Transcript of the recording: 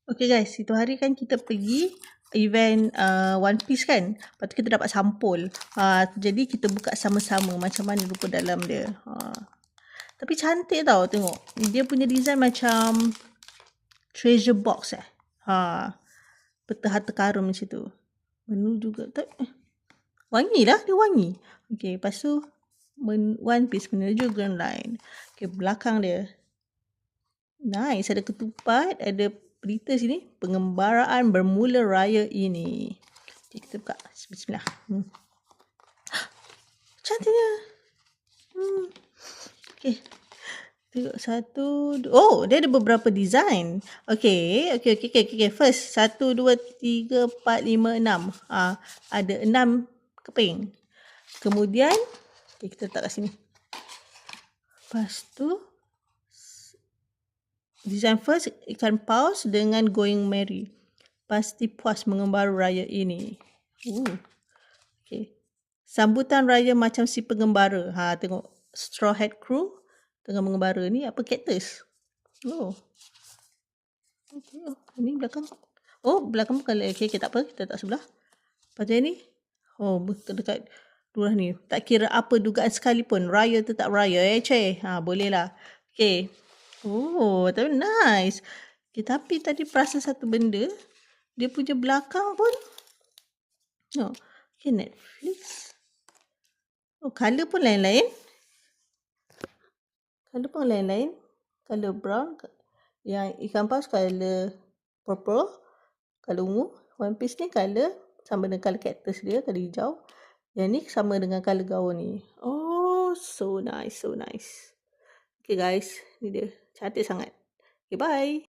Okay guys, itu hari kan kita pergi event One Piece kan. Lepas tu kita dapat sampul. Jadi kita buka sama-sama macam mana rupa dalam dia. Tapi cantik tau tengok. Dia punya design macam treasure box peta harta karun macam tu. Menu juga tak. Wangi lah, dia wangi. Okay, lepas tu One Piece menuju Grand Line. Okay, belakang dia. Nice, ada ketupat, ada berita sini. Pengembaraan bermula raya ini. Okay, kita buka. Bismillah. Cantiknya. Okay. Tengok satu. Oh, dia ada beberapa design. Okay. First, 1, 2, 3, 4, 5, 6. Ada 6 keping. Kemudian, okay, kita letak kat sini. Lepas tu, design first, ikan paus dengan going merry. Pasti puas mengembara raya ini. Okay. Sambutan raya macam si pengembara. Tengok Straw Hat Crew tengah mengembara ni apa cactus. Okay. Ini belakang. Belakang bukan. Okay, tak apa. Kita letak sebelah. Lepas tu ni. Dekat lurah ni. Tak kira apa dugaan sekalipun. Raya tetap raya cik. Boleh lah. Okay. Tapi nice. Okay, tapi tadi perasan satu benda. Dia punya belakang pun. Okay, Netflix. Colour pun lain-lain. Colour brown. Yang ikan paus colour purple. Colour ungu. One Piece ni colour sama dengan colour cactus dia. Colour hijau. Yang ni sama dengan colour gaun ni. So nice. Okay guys. Ni dia. Cantik sangat. Okay, bye.